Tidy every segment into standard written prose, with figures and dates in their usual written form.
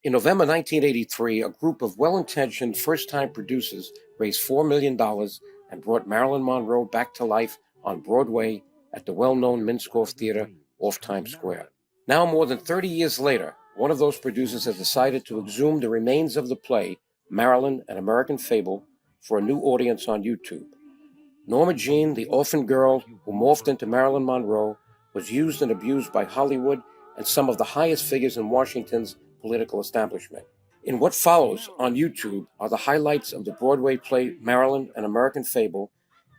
In November 1983, a group of well-intentioned first-time producers raised $4 million and brought Marilyn Monroe back to life on Broadway at the well-known Minskoff Theater off Times Square. Now, more than 30 years later, one of those producers has decided to exhume the remains of the play, Marilyn, an American Fable, for a new audience on YouTube. Norma Jean, the orphan girl who morphed into Marilyn Monroe, was used and abused by Hollywood and some of the highest figures in Washington's political establishment. In what follows on YouTube are the highlights of the Broadway play Marilyn, an American Fable,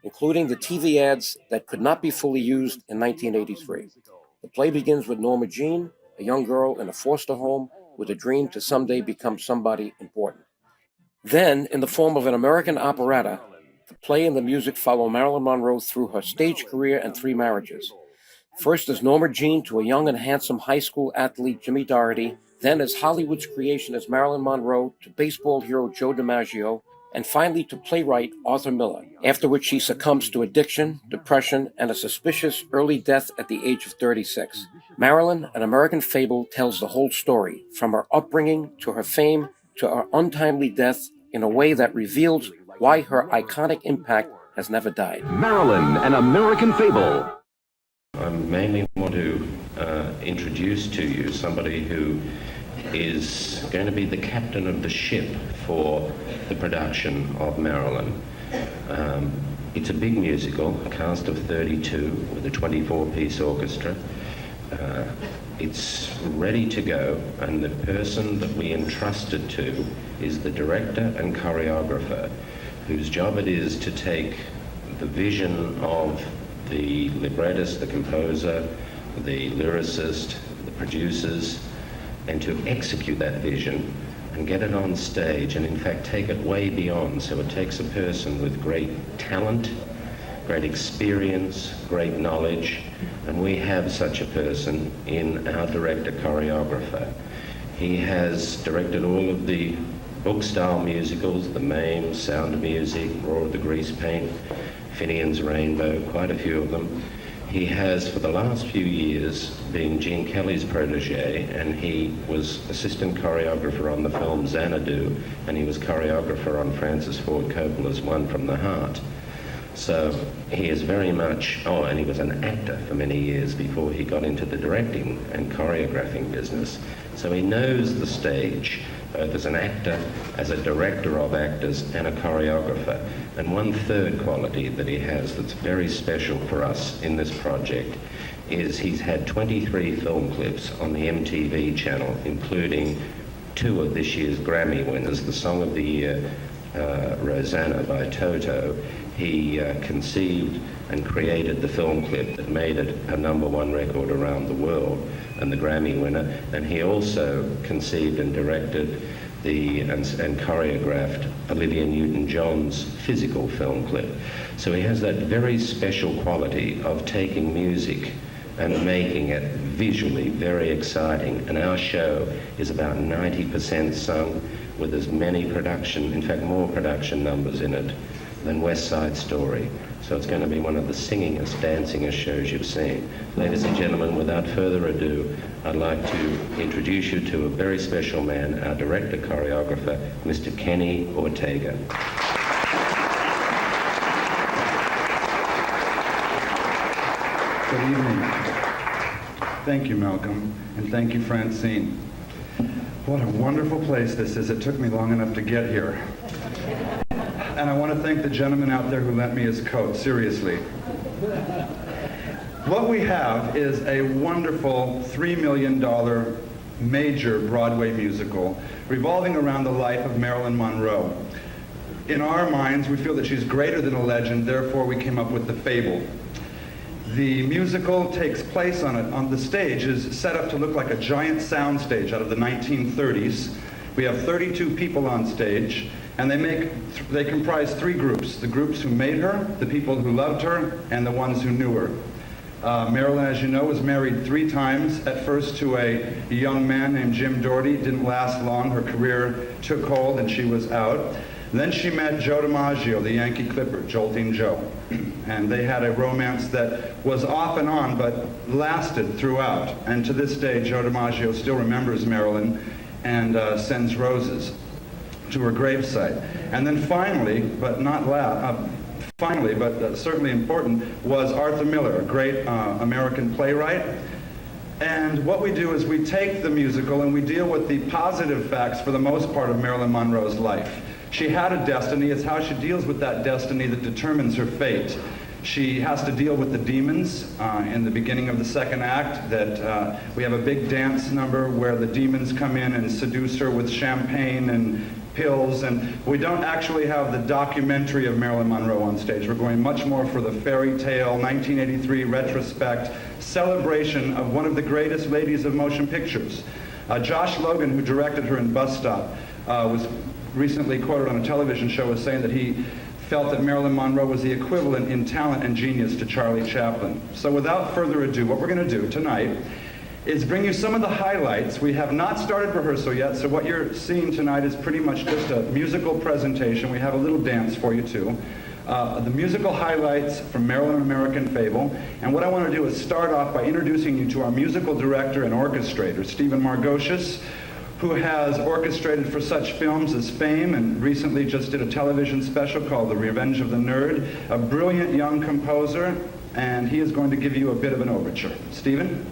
including the TV ads that could not be fully used in 1983. The play begins with Norma Jean, a young girl in a foster home with a dream to someday become somebody important. Then, in the form of an American operetta, the play and the music follow Marilyn Monroe through her stage career and 3 marriages. First as Norma Jean to a young and handsome high school athlete Jimmy Doherty, then as Hollywood's creation as Marilyn Monroe to baseball hero Joe DiMaggio, and finally to playwright Arthur Miller, after which she succumbs to addiction, depression, and a suspicious early death at the age of 36. Marilyn, an American Fable, tells the whole story, from her upbringing to her fame to her untimely death, in a way that reveals why her iconic impact has never died. Marilyn, an American Fable. I mainly want to introduce to you somebody who is going to be the captain of the ship for the production of Marilyn. It's a big musical, a cast of 32 with a 24-piece orchestra. It's ready to go, and the person that we entrusted to is the director and choreographer, whose job it is to take the vision of the librettist, the composer, the lyricist, the producers, and to execute that vision and get it on stage, and in fact take it way beyond. So it takes a person with great talent, great experience, great knowledge, and we have such a person in our director choreographer. He has directed all of the book-style musicals, The Mame, Sound of Music, Roar of the Grease Paint, Finian's Rainbow, quite a few of them. He has, for the last few years, been Gene Kelly's protege, and he was assistant choreographer on the film Xanadu, and he was choreographer on Francis Ford Coppola's One from the Heart. So he is very much, and he was an actor for many years before he got into the directing and choreographing business. So he knows the stage, both as an actor, as a director of actors, and a choreographer. And one third quality that he has that's very special for us in this project is he's had 23 film clips on the MTV channel, including 2 of this year's Grammy winners, the Song of the Year, Rosanna by Toto. He conceived and created the film clip that made it a #1 record around the world and the Grammy winner. And he also conceived and directed and choreographed Olivia Newton-John's physical film clip. So he has that very special quality of taking music and making it visually very exciting. And our show is about 90% sung, with as many production, in fact more production numbers in it than West Side Story. So it's going to be one of the singingest, dancingest shows you've seen. Ladies and gentlemen, without further ado, I'd like to introduce you to a very special man, our director choreographer, Mr. Kenny Ortega. Good evening. Thank you, Malcolm, and thank you, Francine. What a wonderful place this is. It took me long enough to get here. And I want to thank the gentleman out there who lent me his coat, seriously. What we have is a wonderful $3 million major Broadway musical revolving around the life of Marilyn Monroe. In our minds, we feel that she's greater than a legend, therefore we came up with the Fable. The musical takes place on the stage is set up to look like a giant sound stage out of the 1930s. We have 32 people on stage, and they comprise 3 groups: the groups who made her, the people who loved her, and the ones who knew her. Marilyn, as you know, was married 3 times, at first to a young man named Jim Doherty. It didn't last long. Her career took hold and she was out. Then she met Joe DiMaggio, the Yankee Clipper, Jolting Joe. And they had a romance that was off and on, but lasted throughout. And to this day, Joe DiMaggio still remembers Marilyn and sends roses to her gravesite. And then finally, but certainly important, was Arthur Miller, a great American playwright. And what we do is we take the musical and we deal with the positive facts, for the most part, of Marilyn Monroe's life. She had a destiny. It's how she deals with that destiny that determines her fate. She has to deal with the demons in the beginning of the second act. That we have a big dance number where the demons come in and seduce her with champagne and pills, and we don't actually have the documentary of Marilyn Monroe on stage. We're going much more for the fairy tale, 1983 retrospect, celebration of one of the greatest ladies of motion pictures. Josh Logan, who directed her in Bus Stop, was recently quoted on a television show as saying that he felt that Marilyn Monroe was the equivalent in talent and genius to Charlie Chaplin. So without further ado, what we're going to do tonight is bring you some of the highlights. We have not started rehearsal yet, so what you're seeing tonight is pretty much just a musical presentation. We have a little dance for you too. The musical highlights from Marilyn American Fable. And what I want to do is start off by introducing you to our musical director and orchestrator, Stephen Margocius, who has orchestrated for such films as Fame and recently just did a television special called The Revenge of the Nerd, a brilliant young composer, and he is going to give you a bit of an overture. Stephen?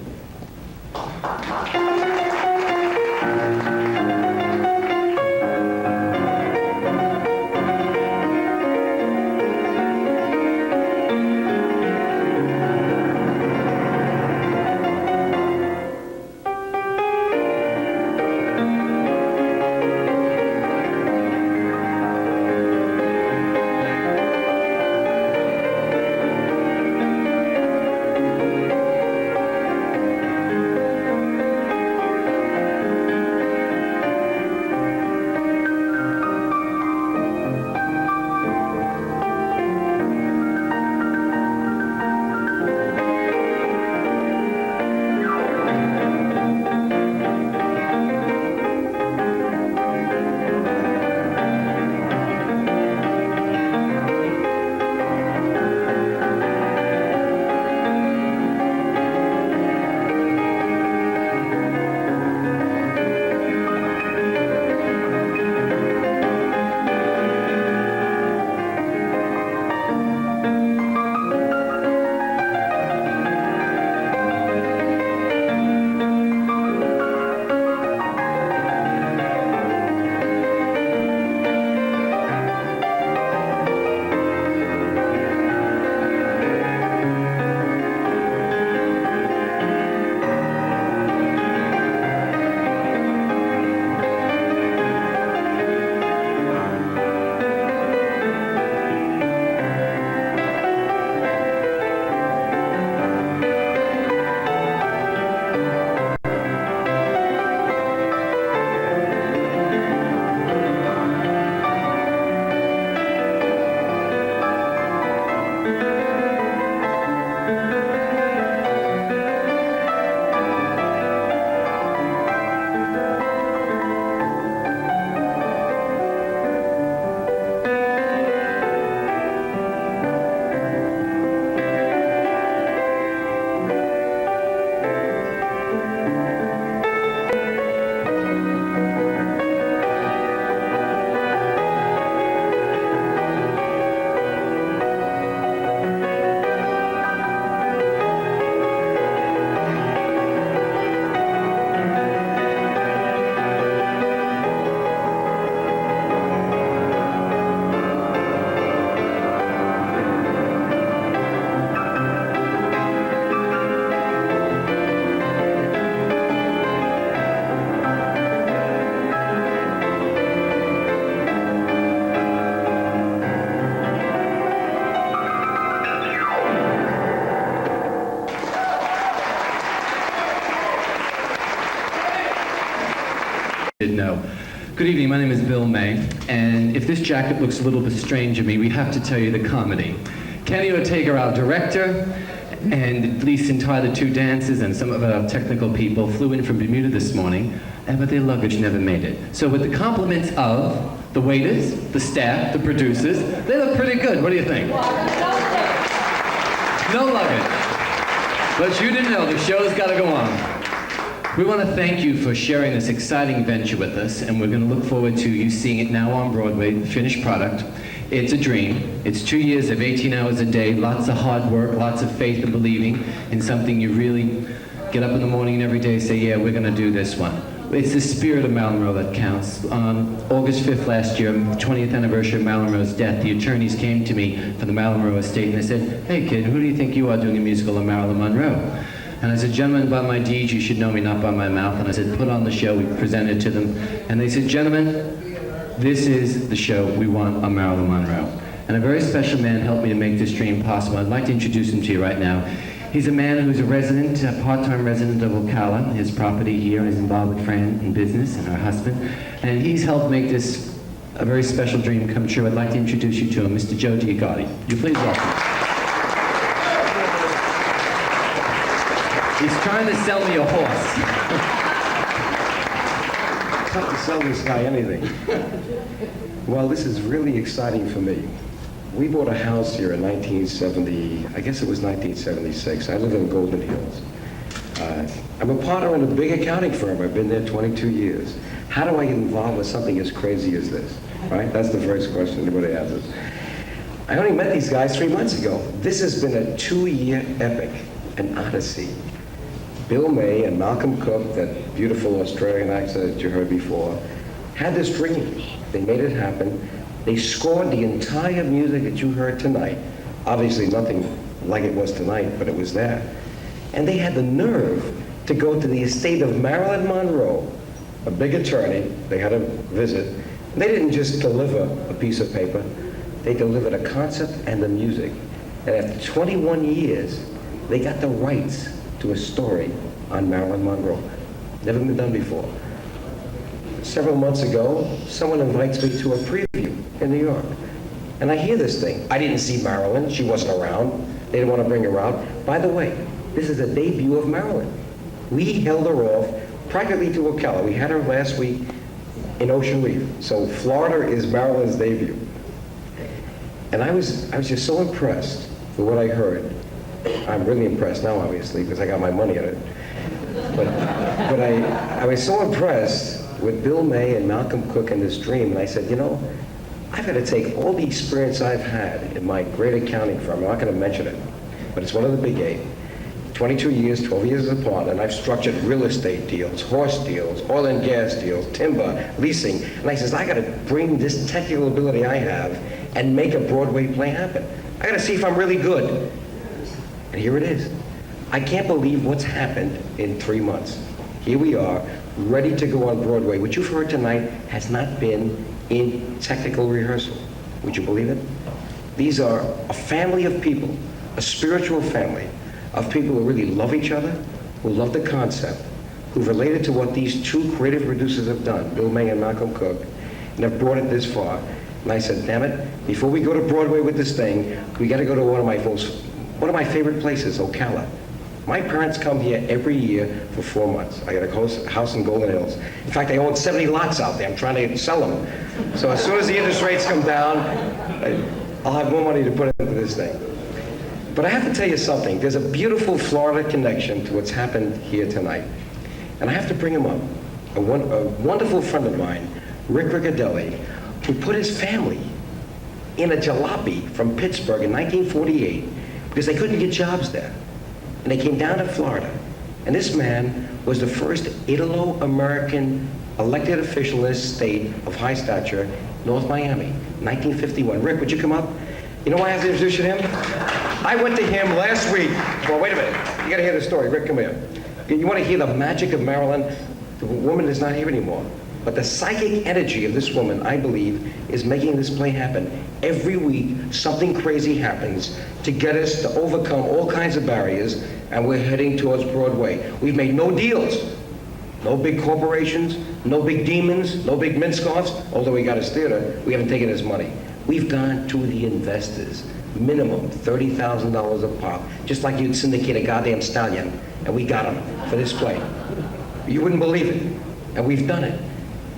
No. Good evening, my name is Bill May, and if this jacket looks a little bit strange to me, we have to tell you the comedy. Kenny Ortega, our director, and Lisa and Tyler, two dancers, and some of our technical people flew in from Bermuda this morning, but their luggage never made it. So with the compliments of the waiters, the staff, the producers, they look pretty good. What do you think? No luggage. But you didn't know, the show's got to go on. We want to thank you for sharing this exciting venture with us, and we're going to look forward to you seeing it now on Broadway, the finished product. It's a dream. It's 2 years of 18 hours a day, lots of hard work, lots of faith and believing in something you really get up in the morning and every day say, yeah, we're going to do this one. It's the spirit of Marilyn Monroe that counts. On August 5th last year, 20th anniversary of Marilyn Monroe's death, the attorneys came to me for the Marilyn Monroe estate and they said, hey kid, who do you think you are doing a musical of Marilyn Monroe? And I said, gentlemen, by my deeds you should know me, not by my mouth. And I said, put on the show. We presented it to them. And they said, gentlemen, this is the show we want on Marilyn Monroe. And a very special man helped me to make this dream possible. I'd like to introduce him to you right now. He's a man who's a resident, a part-time resident of Ocala, his property here, and is involved with Fran in business and her husband. And he's helped make this a very special dream come true. I'd like to introduce you to him, Mr. Joe Giacotti. Would you please welcome. He's trying to sell me a horse. Can't sell this guy anything. Well, this is really exciting for me. We bought a house here in 1970, I guess it was 1976. I live in Golden Hills. I'm a partner in a big accounting firm. I've been there 22 years. How do I get involved with something as crazy as this? Right? That's the first question everybody asks. I only met these guys 3 months ago. This has been a 2-year epic, an odyssey. Bill May and Malcolm Cook, that beautiful Australian actor that you heard before, had this dream. They made it happen. They scored the entire music that you heard tonight. Obviously nothing like it was tonight, but it was there. And they had the nerve to go to the estate of Marilyn Monroe, a big attorney. They had a visit. They didn't just deliver a piece of paper. They delivered a concept and the music. And after 21 years, they got the rights to a story on Marilyn Monroe. Never been done before. Several months ago, someone invites me to a preview in New York. And I hear this thing. I didn't see Marilyn. She wasn't around. They didn't want to bring her out. By the way, this is the debut of Marilyn. We held her off practically to Ocala. We had her last week in Ocean Reef. So Florida is Marilyn's debut. And I was just so impressed with what I heard. I'm really impressed now, obviously, because I got my money in it. But I was so impressed with Bill May and Malcolm Cook in this dream, and I said, you know, I've got to take all the experience I've had in my great accounting firm. I'm not going to mention it, but it's one of the big 8. 22 years, 12 years apart, and I've structured real estate deals, horse deals, oil and gas deals, timber, leasing. And I says, I got to bring this technical ability I have and make a Broadway play happen. I got to see if I'm really good. And here it is. I can't believe what's happened in 3 months. Here we are, ready to go on Broadway. What you've heard tonight has not been in technical rehearsal. Would you believe it? These are a family of people, a spiritual family of people who really love each other, who love the concept, who've related to what these 2 creative producers have done, Bill May and Malcolm Cook, and have brought it this far. And I said, damn it, before we go to Broadway with this thing, we got to go to one of my favorite places, Ocala. My parents come here every year for 4 months. I got a house in Golden Hills. In fact, I own 70 lots out there. I'm trying to sell them. So as soon as the interest rates come down, I'll have more money to put into this thing. But I have to tell you something. There's a beautiful Florida connection to what's happened here tonight. And I have to bring him up. A wonderful friend of mine, Rick Riccadelli, who put his family in a jalopy from Pittsburgh in 1948 because they couldn't get jobs there. And they came down to Florida. And this man was the first Italo-American elected official in this state of high stature, North Miami, 1951. Rick, would you come up? You know why I have to introduce you to him? I went to him last week. Well, wait a minute. You gotta hear the story. Rick, come here. You wanna hear the magic of Marilyn? The woman is not here anymore. But the psychic energy of this woman, I believe, is making this play happen. Every week, something crazy happens to get us to overcome all kinds of barriers, and we're heading towards Broadway. We've made no deals. No big corporations, no big demons, no big mince-offs. Although we got his theater, we haven't taken his money. We've gone to the investors, minimum $30,000 a pop, just like you'd syndicate a goddamn stallion, and we got him for this play. You wouldn't believe it, and we've done it.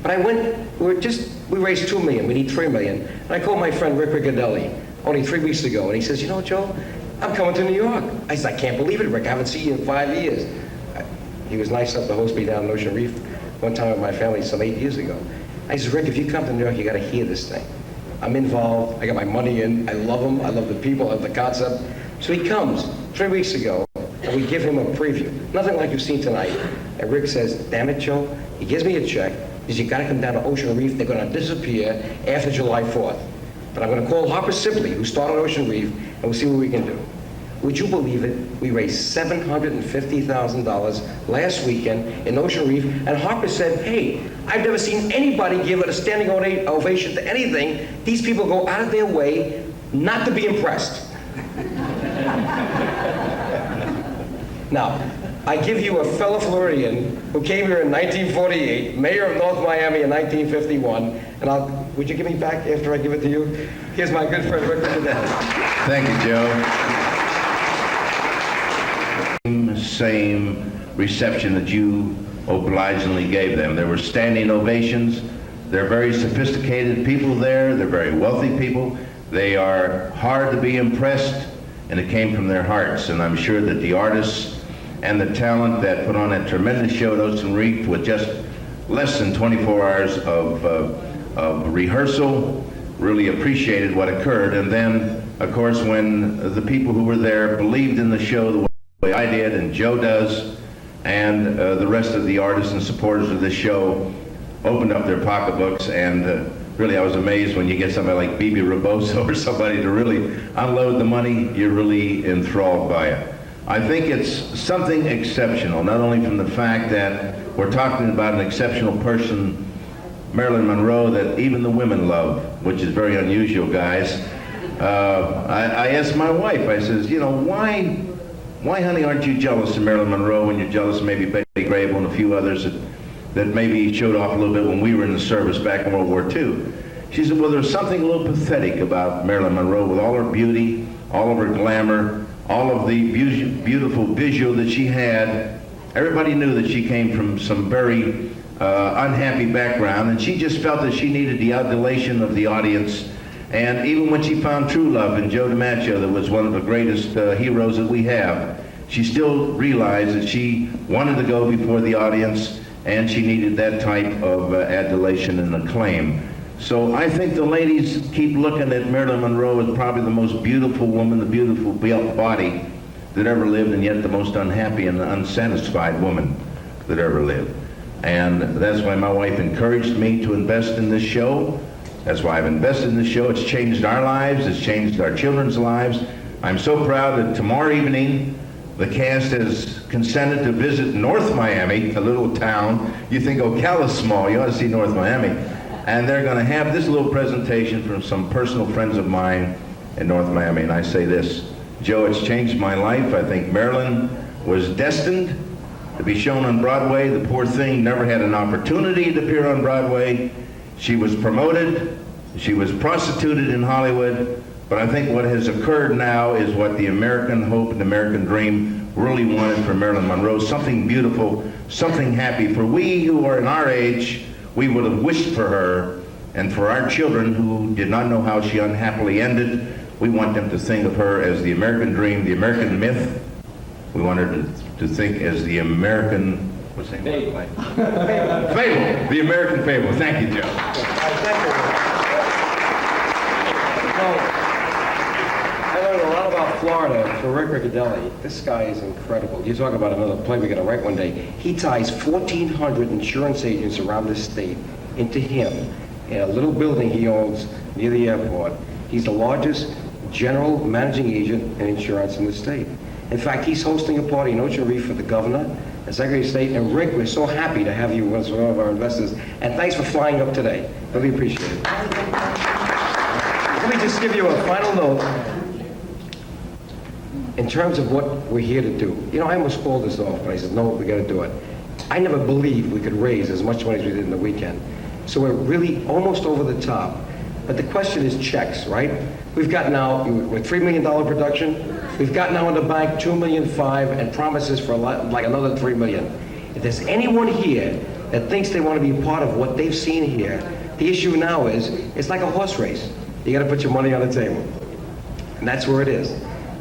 But I went, we raised $2 million, we need $3 million. And I called my friend Rick Riccadelli only 3 weeks ago, and he says, you know, Joe, I'm coming to New York. I said, I can't believe it, Rick, I haven't seen you in 5 years. He was nice enough to host me down in Ocean Reef one time with my family some 8 years ago. I said, Rick, if you come to New York, you got to hear this thing. I'm involved. I got my money in. I love him. I love the people. I love the concept. So he comes 3 weeks ago, and we give him a preview. Nothing like you've seen tonight. And Rick says, damn it, Joe. He gives me a check. He says, you got to come down to Ocean Reef. They're going to disappear after July 4th. But I'm going to call Harper Sibley, who started Ocean Reef, and we'll see what we can do. Would you believe it? We raised $750,000 last weekend in Ocean Reef, and Harper said, hey, I've never seen anybody give it a standing ovation to anything. These people go out of their way not to be impressed. Now, I give you a fellow Floridian who came here in 1948, mayor of North Miami in 1951, and would you give me back after I give it to you? Here's my good friend Rick Cadell. Thank you, Joe. Same reception that you obligingly gave them. There were standing ovations. They're very sophisticated people there. They're very wealthy people. They are hard to be impressed, and it came from their hearts. And I'm sure that the artists and the talent that put on that tremendous show at Ocean Reef with just less than 24 hours of rehearsal really appreciated what occurred. And then, of course, when the people who were there believed in the show the way I did and Joe does, and the rest of the artists and supporters of this show opened up their pocketbooks, and really I was amazed when you get somebody like Bibi Raboso or somebody to really unload the money. You're really enthralled by it. I think it's something exceptional, not only from the fact that we're talking about an exceptional person, Marilyn Monroe, that even the women love, which is very unusual, guys. I asked my wife, I says, you know, why, honey, aren't you jealous of Marilyn Monroe when you're jealous of maybe Betty Grable and a few others that maybe showed off a little bit when we were in the service back in World War II? She said, well, there's something a little pathetic about Marilyn Monroe with all her beauty, all of her glamour, all of the beautiful visual that she had. Everybody knew that she came from some very unhappy background, and she just felt that she needed the adulation of the audience. And even when she found true love in Joe DiMaggio, that was one of the greatest heroes that we have, she still realized that she wanted to go before the audience, and she needed that type of adulation and acclaim. So I think the ladies keep looking at Marilyn Monroe as probably the most beautiful woman, the beautiful built body that ever lived, and yet the most unhappy and unsatisfied woman that ever lived. And that's why my wife encouraged me to invest in this show. That's why I've invested in this show. It's changed our lives. It's changed our children's lives. I'm so proud that tomorrow evening the cast has consented to visit North Miami, a little town. You think Ocala's small, you ought to see North Miami. And they're going to have this little presentation from some personal friends of mine in North Miami. And I say this, Joe, it's changed my life. I think Marilyn was destined to be shown on Broadway. The poor thing never had an opportunity to appear on Broadway. She was promoted. She was prostituted in Hollywood. But I think what has occurred now is what the American hope and the American dream really wanted for Marilyn Monroe, something beautiful, something happy. For we who are in our age, we would have wished for her, and for our children who did not know how she unhappily ended, we want them to think of her as the American dream, the American myth. We want her to think as the American, what's the name? Fable. Fable, the American Fable. Thank you, Joe. I learned a lot about Florida from Rick Riccadelli. This guy is incredible. You talk about another play we're going to write one day. He ties 1,400 insurance agents around the state into him in a little building he owns near the airport. He's the largest general managing agent in insurance in the state. In fact, he's hosting a party in Ocean Reef for the governor and Secretary of State. And Rick, we're so happy to have you as one of our investors. And thanks for flying up today. Really appreciate it. Let me just give you a final note in terms of what we're here to do. You know, I almost called this off, but I said, no, we got to do it. I never believed we could raise as much money as we did in the weekend. So we're really almost over the top. But the question is checks, right? We've got now, with $3 million production, we've got now in the bank $2.5 million and promises for like another $3 million. If there's anyone here that thinks they want to be a part of what they've seen here, the issue now is, it's like a horse race. You got to put your money on the table. And that's where it is.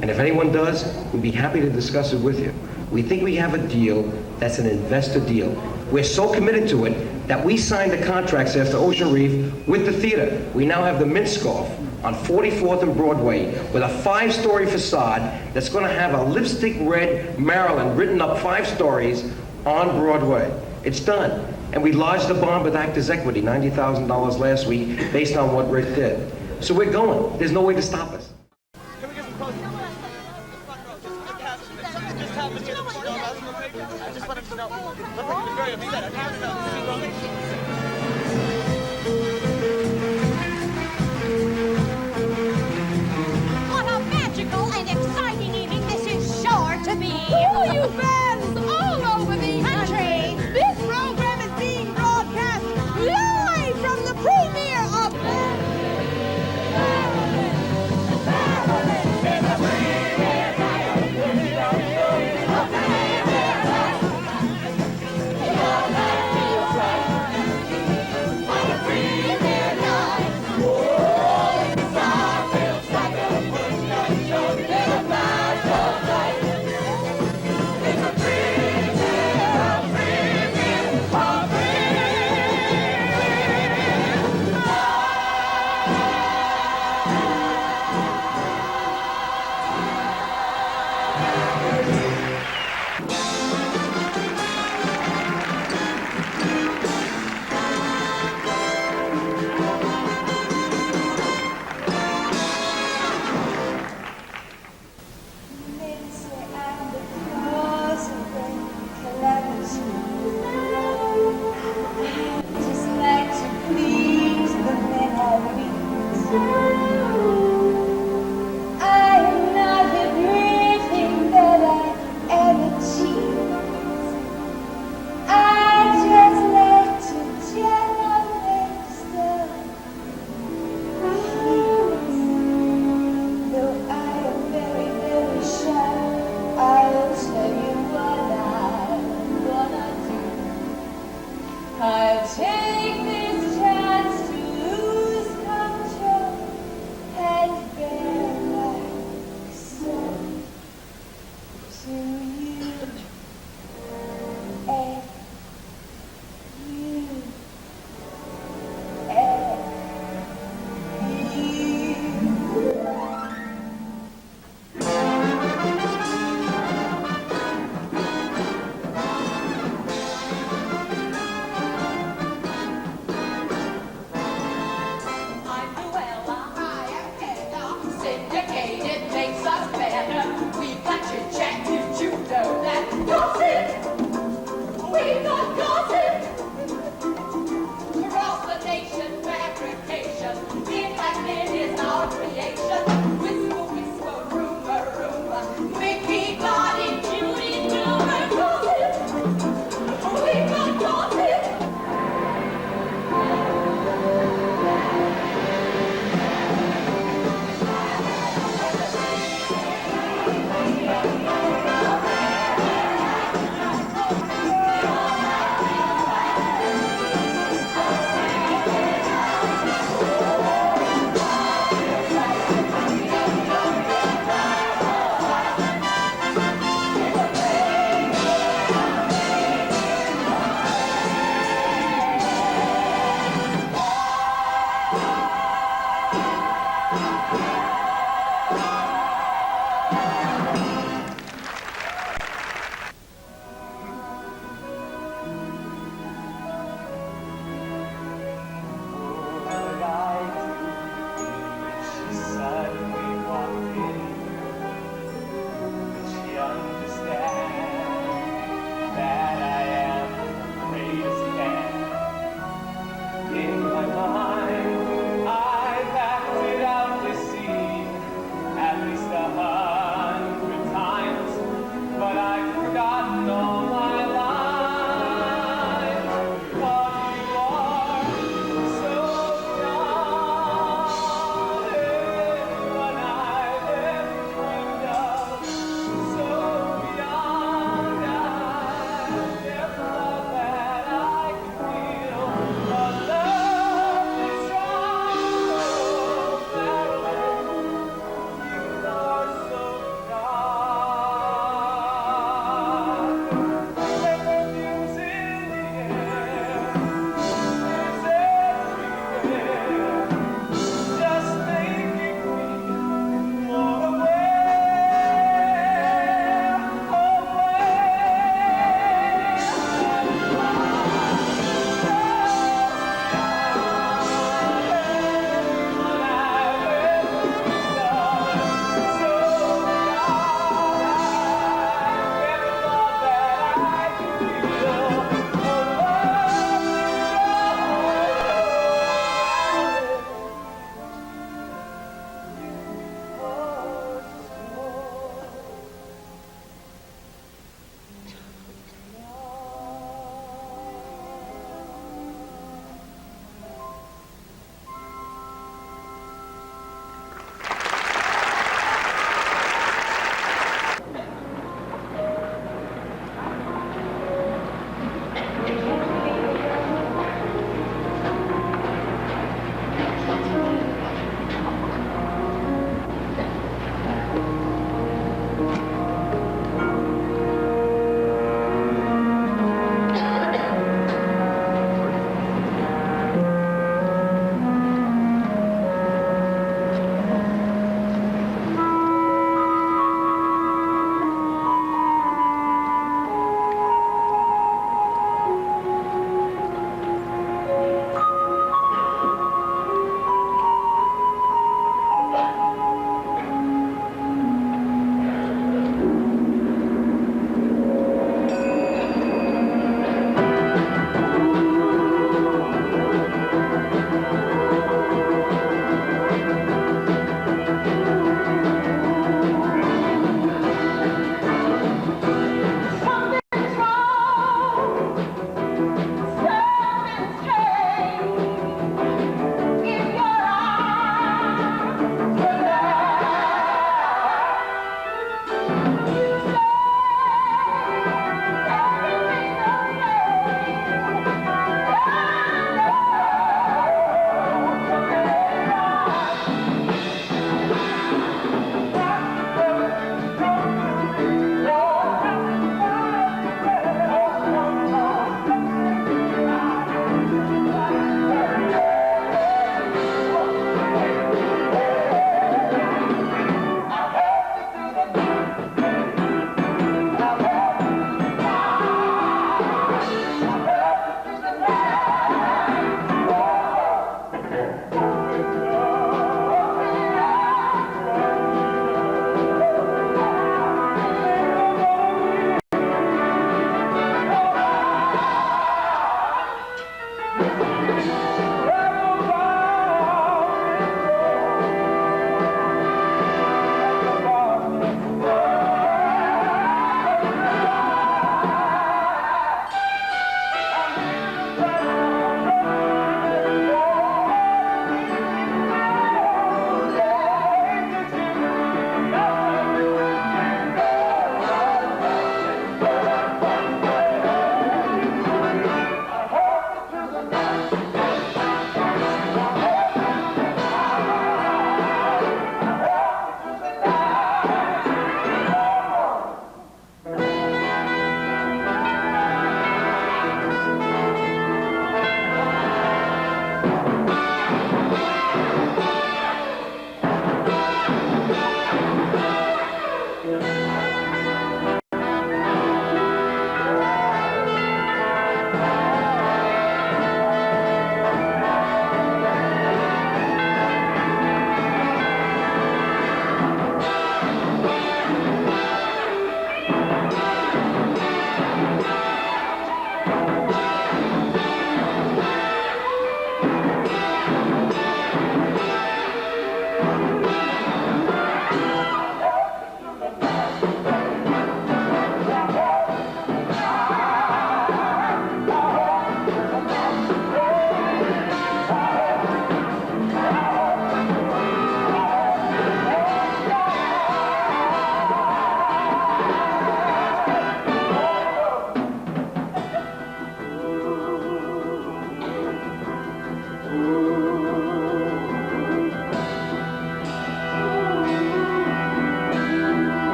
And if anyone does, we'd be happy to discuss it with you. We think we have a deal That's an investor deal. We're so committed to it that we signed the contracts after Ocean Reef with the theater. We now have the Minskoff on 44th and Broadway with a 5-story facade that's going to have a lipstick red Marilyn written up 5 stories on Broadway. It's done. And we lodged the bond with Actors Equity, $90,000 last week, based on what Rick did. So we're going. There's no way to stop us. Can we get some close? Just have him get a photo of us in the paper. I just want him to know. Look like he's very upset. I have to know. What a magical and exciting evening this is sure to be. Oh, you fans all over the country. This program is being broadcast live from the premiere of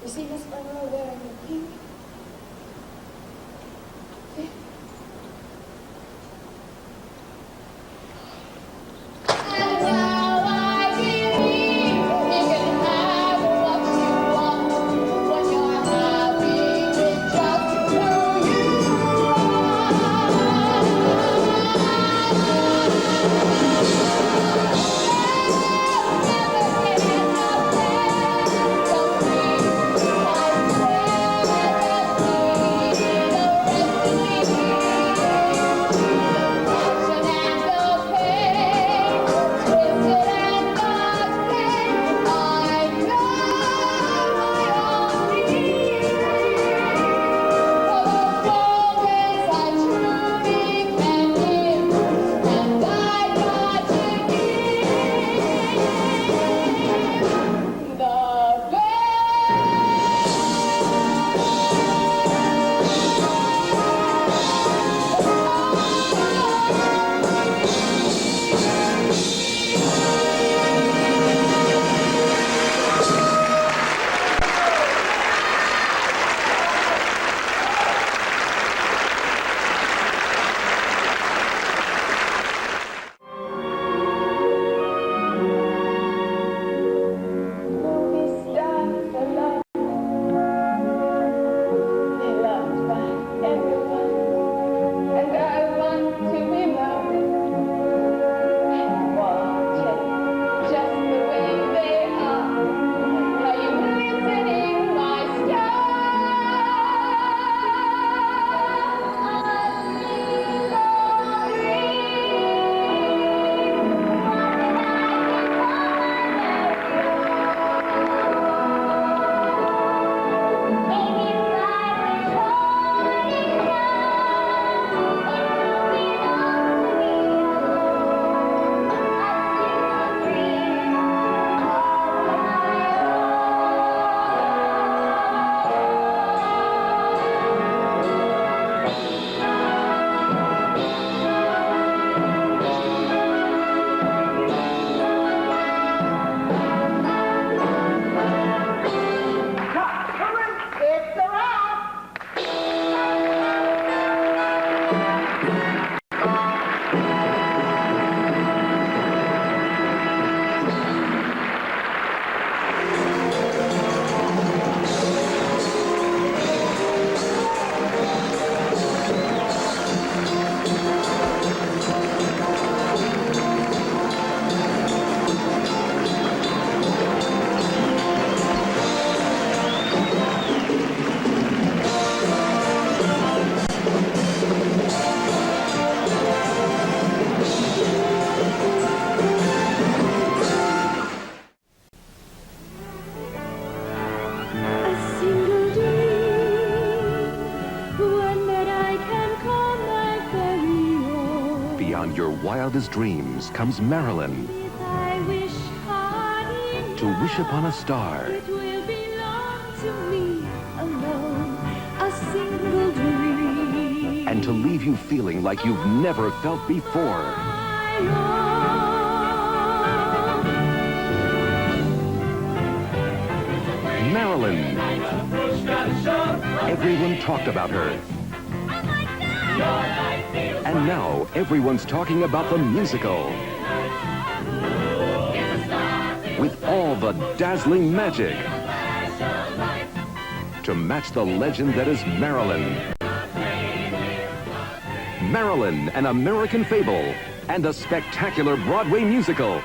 You see Miss Monroe wearing the pink? And now I believe you can have what you want when you're happy with just who you Beyond your wildest dreams comes Marilyn I wish hard to wish upon a star. it will belong to me alone, a single dream. And to leave you feeling like you've never felt before. Marilyn. Everyone talked about her. And now everyone's talking about the musical. With all the dazzling magic. To match the legend that is Marilyn. Marilyn, an American Fable, and a spectacular Broadway musical.